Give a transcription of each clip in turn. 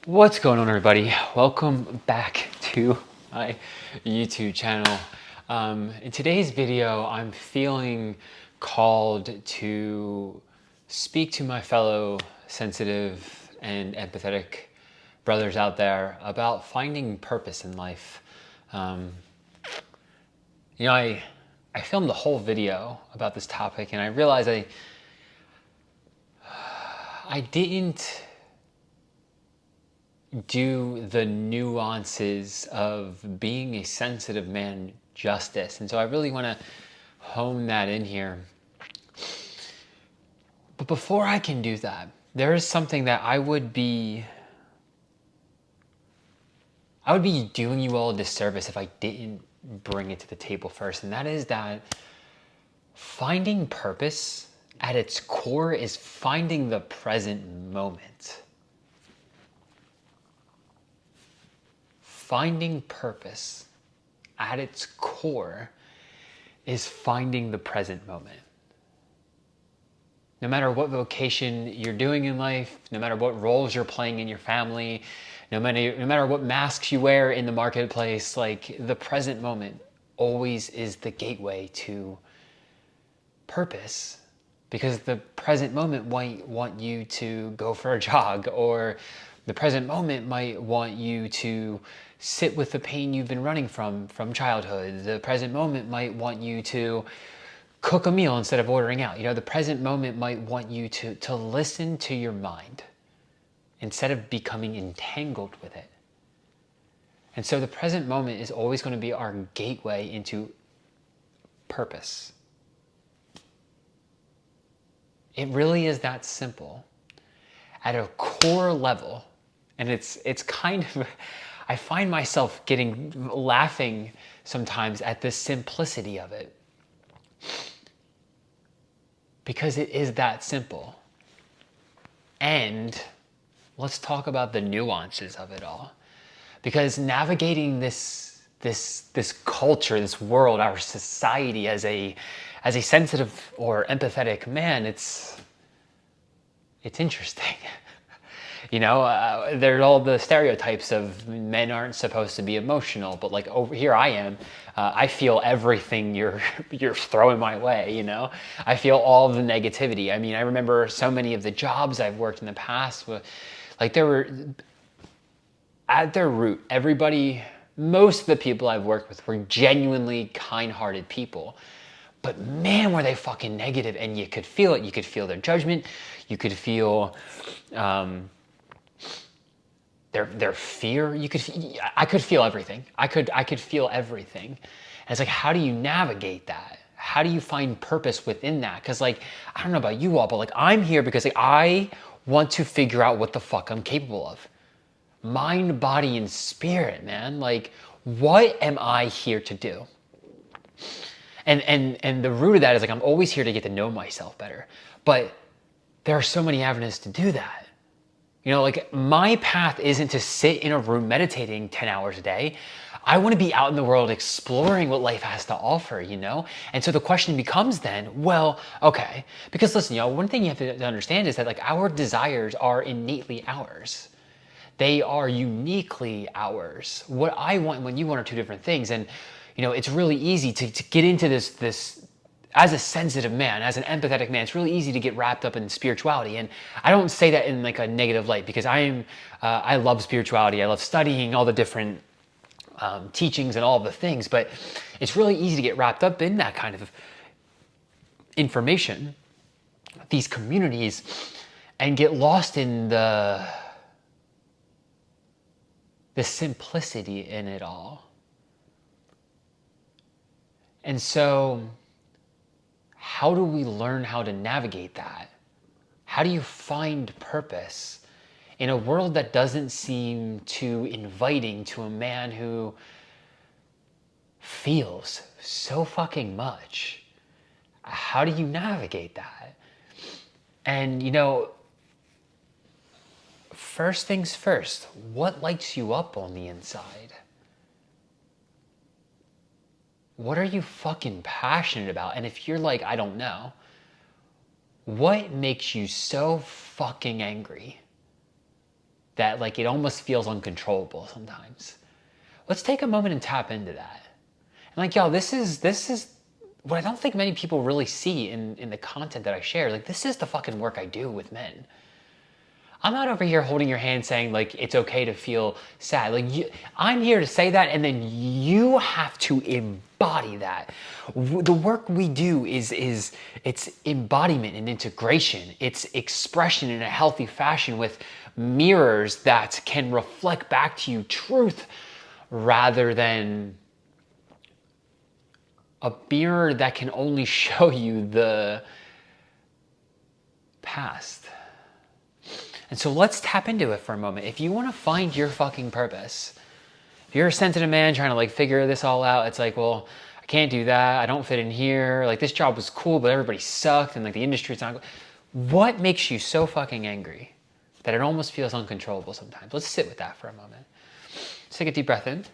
What's going on, everybody? Welcome back to my YouTube channel. In today's video, I'm feeling called to speak to my fellow sensitive and empathetic brothers out there about finding purpose in life. Um, I filmed the whole video about this topic, and I realized I didn't do the nuances of being a sensitive man justice. And so I really want to hone that in here. But before I can do that, there is something that I would be doing you all a disservice if I didn't bring it to the table first. And that is that finding purpose at its core is finding the present moment. Finding purpose at its core is finding the present moment. No matter what vocation you're doing in life, no matter what roles you're playing in your family, no matter what masks you wear in the marketplace, like the present moment always is the gateway to purpose. Because the present moment might want you to go for a jog, or the present moment might want you to sit with the pain you've been running from childhood. The present moment might want you to cook a meal instead of ordering out. The present moment might want you to listen to your mind instead of becoming entangled with it. And so the present moment is always going to be our gateway into purpose. It really is that simple. At a core level, and it's kind of, I find myself laughing sometimes at the simplicity of it. Because it is that simple. And let's talk about the nuances of it all. Because navigating this culture, this world, our society as a sensitive or empathetic man, it's interesting. There's all the stereotypes of men aren't supposed to be emotional, but like over here I am. I feel everything you're throwing my way. I feel all the negativity. I mean, I remember so many of the jobs I've worked in the past, like there were, at their root, most of the people I've worked with were genuinely kind-hearted people. But man, were they fucking negative, and you could feel it. You could feel their judgment. You could feel their fear. I could feel everything. I could feel everything. And it's like, how do you navigate that? How do you find purpose within that? Because I don't know about you all, but I'm here because I want to figure out what the fuck I'm capable of. Mind, body, and spirit, man. What am I here to do? And the root of that is I'm always here to get to know myself better. But there are so many avenues to do that. My path isn't to sit in a room meditating 10 hours a day. I want to be out in the world exploring what life has to offer, And so the question becomes then, well, okay, because listen, one thing you have to understand is that our desires are innately ours. They are uniquely ours. What I want and what you want are two different things. And, it's really easy to get into this as a sensitive man, as an empathetic man. It's really easy to get wrapped up in spirituality. And I don't say that in a negative light, because I love spirituality. I love studying all the different teachings and all of the things. But it's really easy to get wrapped up in that kind of information, these communities, and get lost in the simplicity in it all. And so, how do we learn how to navigate that? How do you find purpose in a world that doesn't seem too inviting to a man who feels so fucking much? How do you navigate that? And first things first, what lights you up on the inside? What are you fucking passionate about? And if you're I don't know, what makes you so fucking angry? that like it almost feels uncontrollable sometimes. Let's take a moment and tap into that. And like, y'all, this is what I don't think many people really see in the content that I share. Like, this is the fucking work I do with men. I'm not over here holding your hand saying like it's okay to feel sad. Like I'm here to say that, and then you have to embody that. The work we do is it's embodiment and integration. It's expression in a healthy fashion with mirrors that can reflect back to you truth rather than a mirror that can only show you the past. And so let's tap into it for a moment. If you want to find your fucking purpose, if you're a sensitive man trying to like figure this all out, it's like, well, I can't do that. I don't fit in here. Like this job was cool, but everybody sucked and like the industry's not. What makes you so fucking angry that it almost feels uncontrollable sometimes? Let's sit with that for a moment. Let's take a deep breath in.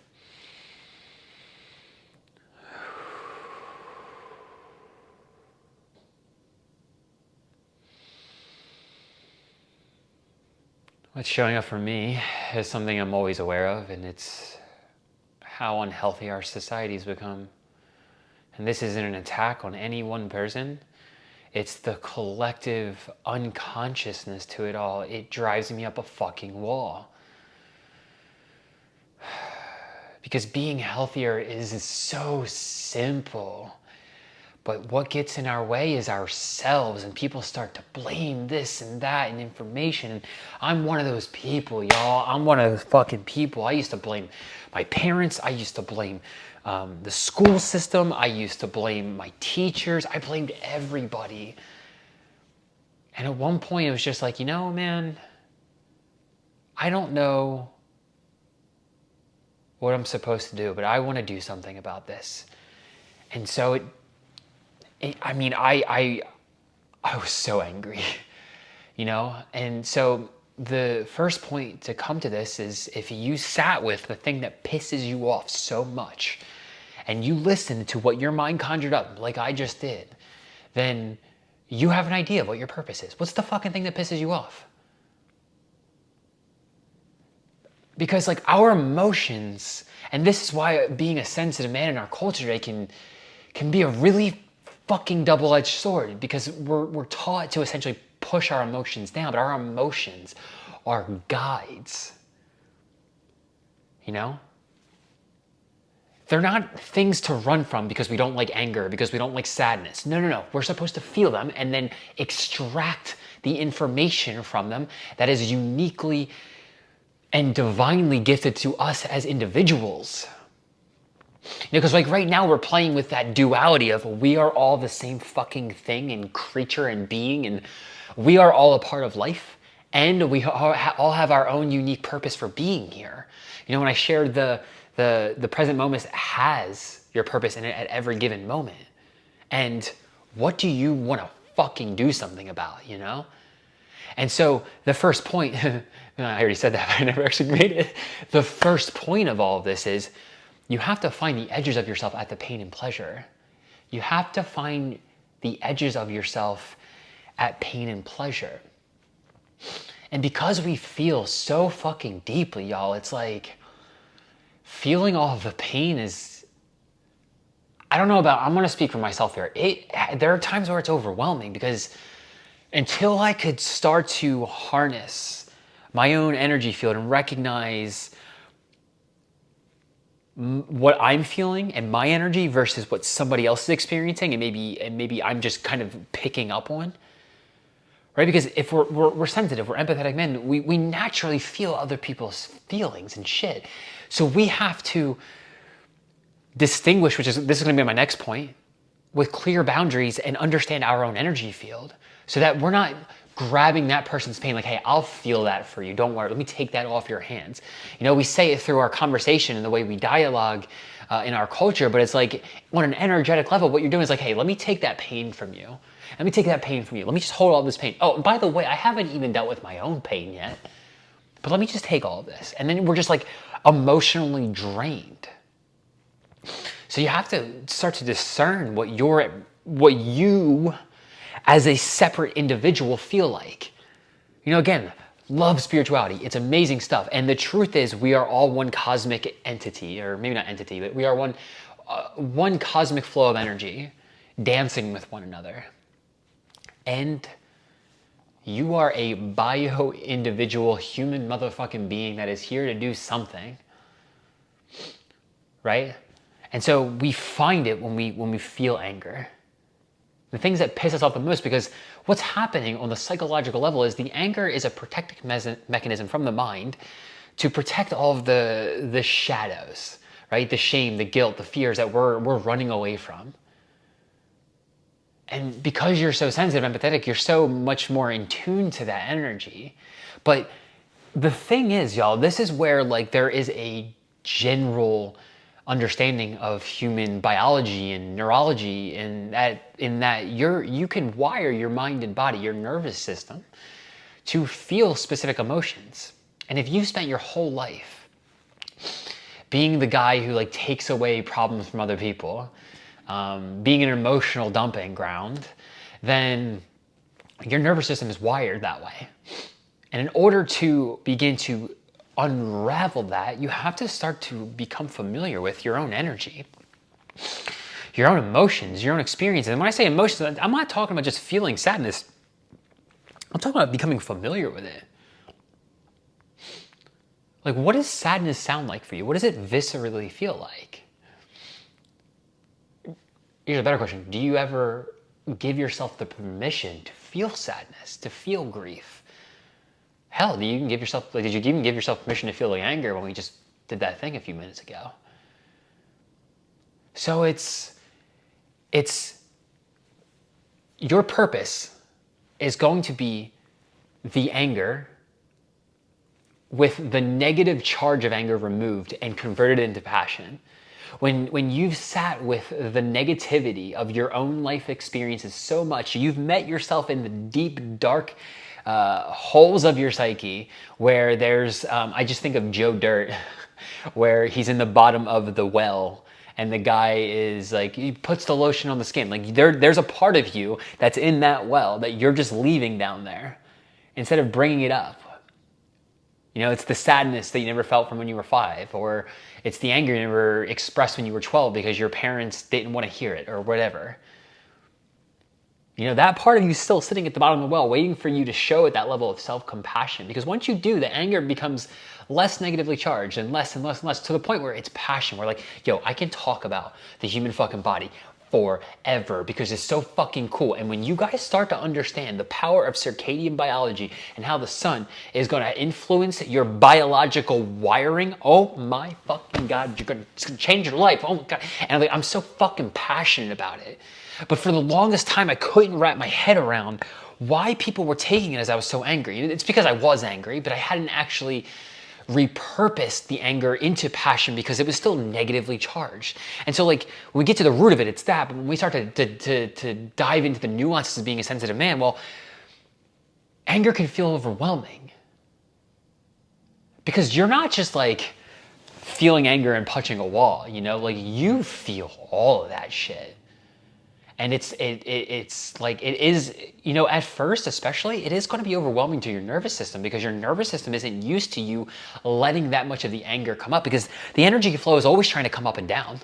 What's showing up for me is something I'm always aware of, and it's how unhealthy our society's become. And this isn't an attack on any one person. It's the collective unconsciousness to it all. It drives me up a fucking wall. Because being healthier is so simple. But what gets in our way is ourselves, and people start to blame this and that and information. And I'm one of those people, y'all. I'm one of those fucking people. I used to blame my parents. I used to blame the school system. I used to blame my teachers. I blamed everybody. And at one point it was just like, you know, man, I don't know what I'm supposed to do, but I want to do something about this. And so I was so angry, you know? And so the first point to come to this is if you sat with the thing that pisses you off so much and you listened to what your mind conjured up like I just did, then you have an idea of what your purpose is. What's the fucking thing that pisses you off? Because like our emotions, and this is why being a sensitive man in our culture today can be a really fucking double-edged sword, because we're taught to essentially push our emotions down, but our emotions are guides. You know? They're not things to run from because we don't like anger, because we don't like sadness. No. We're supposed to feel them and then extract the information from them that is uniquely and divinely gifted to us as individuals. You know, because like right now we're playing with that duality of we are all the same fucking thing and creature and being, and we are all a part of life, and we all have our own unique purpose for being here. You know, when I shared the present moment has your purpose in it at every given moment. And what do you want to fucking do something about, you know? And so the first point, I already said that, but I never actually made it. The first point of all of this is you have to find the edges of yourself at the pain and pleasure. You have to find the edges of yourself at pain and pleasure. And because we feel so fucking deeply, y'all, it's like feeling all of the pain is, I don't know about, I'm going to speak for myself here. There are times where it's overwhelming, because until I could start to harness my own energy field and recognize what I'm feeling and my energy versus what somebody else is experiencing, and maybe I'm just kind of picking up on, right? Because if we're sensitive, we're empathetic men, we naturally feel other people's feelings and shit. So we have to distinguish, this is going to be my next point, with clear boundaries and understand our own energy field, so that we're not grabbing that person's pain like, hey, I'll feel that for you. Don't worry. Let me take that off your hands. You know, we say it through our conversation and the way we dialogue in our culture, but it's like on an energetic level, what you're doing is like, hey, let me take that pain from you. Let me take that pain from you. Let me just hold all this pain. Oh, by the way, I haven't even dealt with my own pain yet, but let me just take all of this. And then we're just like emotionally drained. So you have to start to discern what you as a separate individual feel like. You know, again, Love spirituality. It's amazing stuff. And the truth is, we are all one cosmic entity, or maybe not entity, but we are one cosmic flow of energy dancing with one another. And you are a bio-individual human motherfucking being that is here to do something, right? And so we find it when we feel anger. The things that piss us off the most, because what's happening on the psychological level is the anger is a protective mechanism from the mind to protect all of the shadows, right? The shame, the guilt, the fears that we're running away from. And because you're so sensitive and empathetic, you're so much more in tune to that energy. But the thing is, y'all, this is where like there is a general understanding of human biology and neurology, and in that you can wire your mind and body, your nervous system, to feel specific emotions. And if you spent your whole life being the guy who like takes away problems from other people, being an emotional dumping ground, then your nervous system is wired that way. And in order to begin to unravel that, you have to start to become familiar with your own energy, your own emotions, your own experiences. And when I say emotions, I'm not talking about just feeling sadness. I'm talking about becoming familiar with it. Like, what does sadness sound like for you? What does it viscerally feel like? Here's a better question. Do you ever give yourself the permission to feel sadness, to feel grief? Hell, did you even give yourself permission to feel like anger when we just did that thing a few minutes ago? So it's your purpose is going to be the anger with the negative charge of anger removed and converted into passion. When you've sat with the negativity of your own life experiences so much, you've met yourself in the deep, dark holes of your psyche where there's, I just think of Joe Dirt, where he's in the bottom of the well and the guy is like, he puts the lotion on the skin. Like there's a part of you that's in that well that you're just leaving down there instead of bringing it up. You know, it's the sadness that you never felt from when you were 5, or it's the anger you never expressed when you were 12 because your parents didn't want to hear it, or whatever. You know, that part of you is still sitting at the bottom of the well, waiting for you to show it that level of self-compassion. Because once you do, the anger becomes less negatively charged and less and less and less, to the point where it's passion. We're like, yo, I can talk about the human fucking body forever because it's so fucking cool. And when you guys start to understand the power of circadian biology and how the sun is going to influence your biological wiring, oh my fucking God, it's going to change your life. Oh my God. And I'm so fucking passionate about it. But for the longest time, I couldn't wrap my head around why people were taking it as I was so angry. It's because I was angry, but I hadn't actually repurposed the anger into passion because it was still negatively charged. And so like when we get to the root of it, it's that. But when we start to dive into the nuances of being a sensitive man, well, anger can feel overwhelming. Because you're not just like feeling anger and punching a wall, you know, like you feel all of that shit. And it's like, it is, you know, at first especially, it is going to be overwhelming to your nervous system because your nervous system isn't used to you letting that much of the anger come up, because the energy flow is always trying to come up and down.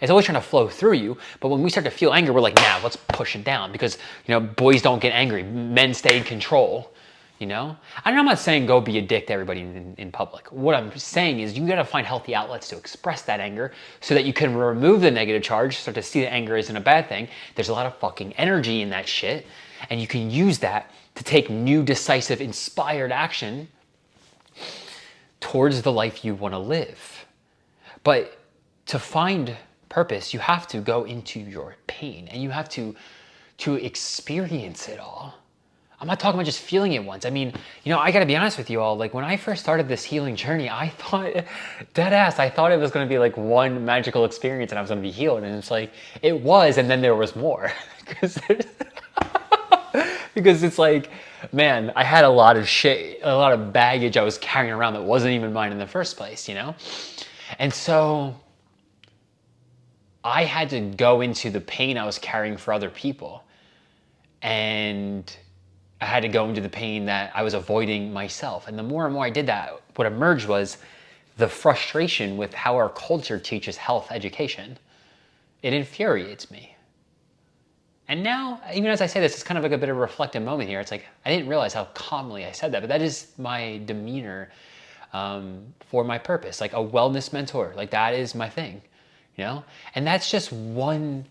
It's always trying to flow through you. But when we start to feel anger, we're like, nah, let's push it down, because, you know, boys don't get angry. Men stay in control, you know? And I'm not saying go be a dick to everybody in public. What I'm saying is you got to find healthy outlets to express that anger so that you can remove the negative charge, start to see that anger isn't a bad thing. There's a lot of fucking energy in that shit, and you can use that to take new, decisive, inspired action towards the life you want to live. But to find purpose, you have to go into your pain, and you have to experience it all. I'm not talking about just feeling it once. I mean, you know, I gotta be honest with you all. Like when I first started this healing journey, I thought, dead ass, I thought it was gonna be like one magical experience and I was gonna be healed. And it's like, it was, and then there was more. Because it's like, man, I had a lot of shit, a lot of baggage I was carrying around that wasn't even mine in the first place, you know? And so I had to go into the pain I was carrying for other people. And I had to go into the pain that I was avoiding myself. And the more and more I did that, what emerged was the frustration with how our culture teaches health education. It infuriates me. And now, even as I say this, it's kind of like a bit of a reflective moment here. It's like, I didn't realize how calmly I said that, but that is my demeanor for my purpose. Like a wellness mentor, like that is my thing, you know? And that's just one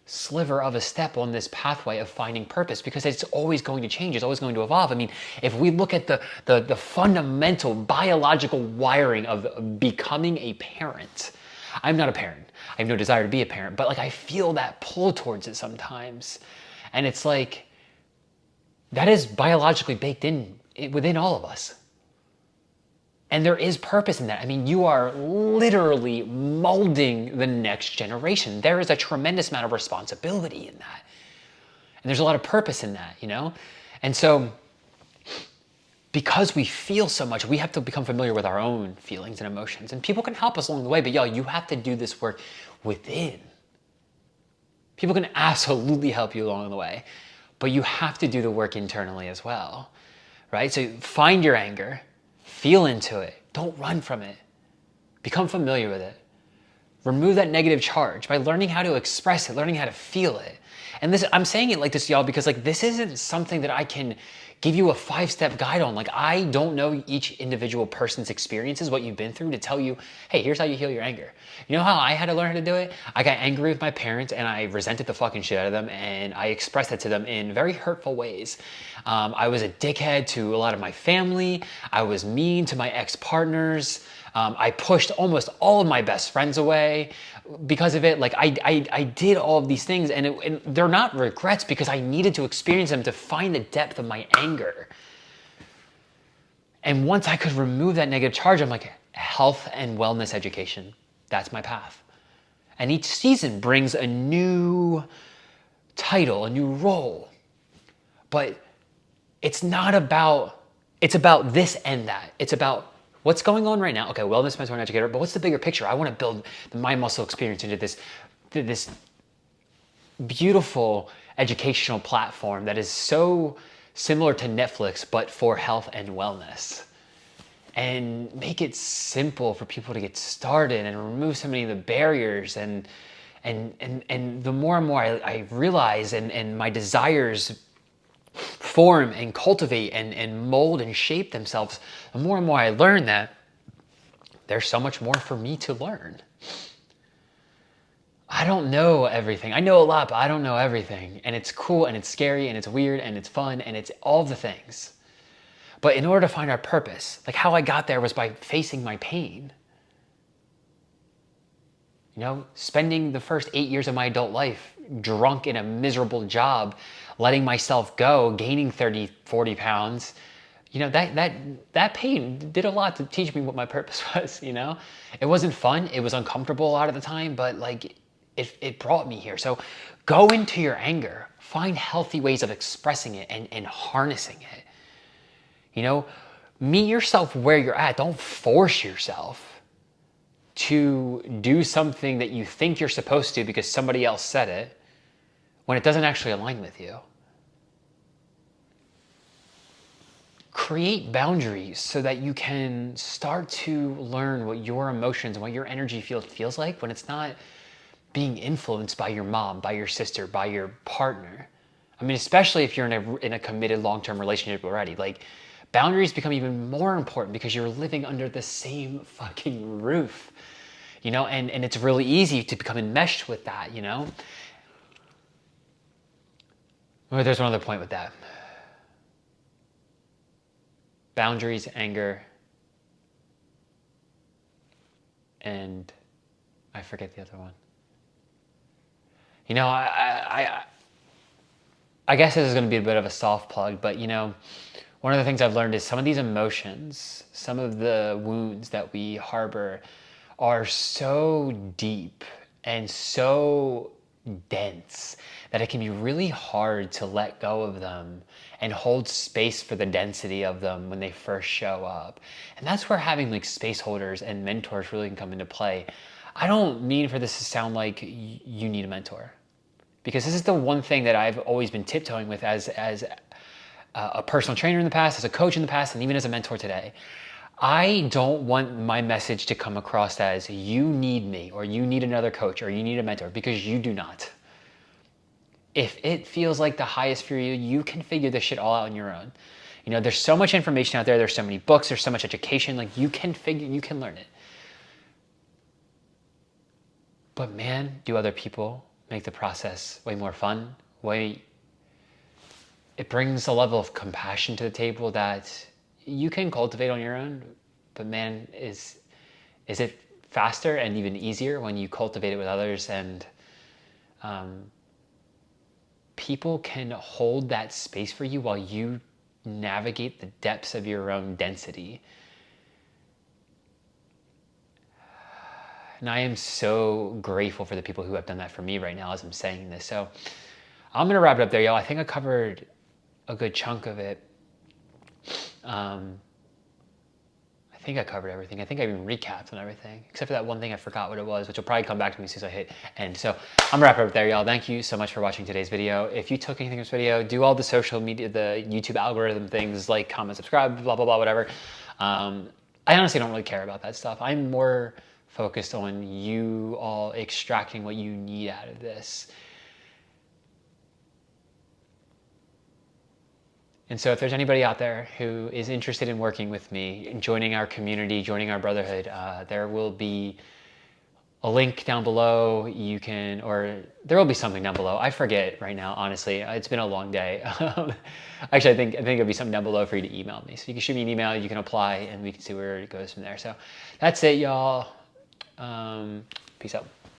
sliver of a step on this pathway of finding purpose, because it's always going to change. It's always going to evolve. I mean, if we look at the fundamental biological wiring of becoming a parent, I'm not a parent. I have no desire to be a parent, but like I feel that pull towards it sometimes. And it's like, that is biologically baked in within all of us. And there is purpose in that. I mean, you are literally molding the next generation. There is a tremendous amount of responsibility in that. And there's a lot of purpose in that, you know? And so, because we feel so much, we have to become familiar with our own feelings and emotions. And people can help us along the way, but you have to do this work within. People can absolutely help you along the way, but you have to do the work internally as well, right? So find your anger, feel into it, don't run from it, become familiar with it. Remove that negative charge by learning how to express it, learning how to feel it. And this, I'm saying it like this, y'all, because like this isn't something that I can give you a 5-step guide on. Like I don't know each individual person's experiences, what you've been through, to tell you, hey, here's how you heal your anger. You know how I had to learn how to do it? I got angry with my parents and I resented the fucking shit out of them, and I expressed that to them in very hurtful ways. I was a dickhead to a lot of my family. I was mean to my ex-partners. I pushed almost all of my best friends away because of it. Like I did all of these things, and they're not regrets, because I needed to experience them to find the depth of my anger. And once I could remove that negative charge, I'm like, health and wellness education, that's my path. And each season brings a new title, a new role. But it's about this and that. It's about what's going on right now. Okay, wellness mentor and educator, but what's the bigger picture? I want to build the mind muscle experience into this beautiful educational platform that is so similar to Netflix, but for health and wellness. And make it simple for people to get started and remove so many of the barriers. And the more and more I realize and my desires form and cultivate and mold and shape themselves, the more and more I learn that there's so much more for me to learn. I don't know everything. I know a lot, but I don't know everything. And it's cool and it's scary and it's weird and it's fun and it's all the things. But in order to find our purpose, like how I got there was by facing my pain. You know, spending the first 8 years of my adult life drunk in a miserable job, letting myself go, gaining 30, 40 pounds, you know, that pain did a lot to teach me what my purpose was, you know? It wasn't fun, it was uncomfortable a lot of the time, but like it brought me here. So go into your anger, find healthy ways of expressing it and harnessing it. You know, meet yourself where you're at. Don't force yourself to do something that you think you're supposed to because somebody else said it when it doesn't actually align with you. Create boundaries so that you can start to learn what your emotions and what your energy field feels like when it's not being influenced by your mom, by your sister, by your partner. I mean, especially if you're in a committed long-term relationship already. Like, boundaries become even more important because you're living under the same fucking roof, you know, and it's really easy to become enmeshed with that, you know. Well, there's one other point with that. Boundaries, anger, and I forget the other one. You know, I guess this is going to be a bit of a soft plug, but you know, one of the things I've learned is some of these emotions, some of the wounds that we harbor are so deep and so dense that it can be really hard to let go of them and hold space for the density of them when they first show up. And that's where having like space holders and mentors really can come into play. I don't mean for this to sound like you need a mentor, because this is the one thing that I've always been tiptoeing with as a personal trainer in the past, as a coach in the past, and even as a mentor today. I don't want my message to come across as you need me, or you need another coach, or you need a mentor, because you do not. If it feels like the highest for you, you can figure this shit all out on your own. You know, there's so much information out there. There's so many books. There's so much education. Like you can learn it. But man, do other people make the process way more fun? It brings a level of compassion to the table that you can cultivate on your own. But man, is it faster and even easier when you cultivate it with others, and people can hold that space for you while you navigate the depths of your own density. And I am so grateful for the people who have done that for me right now as I'm saying this. So I'm going to wrap it up there, y'all. I think I covered a good chunk of it. I think I covered everything. I think I even recapped on everything, except for that one thing I forgot what it was, which will probably come back to me as soon as I hit end. So I'm gonna wrap it up there, y'all. Thank you so much for watching today's video. If you took anything from this video, do all the social media, the YouTube algorithm things, like, comment, subscribe, blah, blah, blah, whatever. I honestly don't really care about that stuff. I'm more focused on you all extracting what you need out of this. And so if there's anybody out there who is interested in working with me, joining our community, joining our brotherhood, there will be a link down below. You can, or there will be something down below. I forget right now, honestly. It's been a long day. Actually, I think it'll be something down below for you to email me. So you can shoot me an email, you can apply, and we can see where it goes from there. So that's it, y'all. Peace out.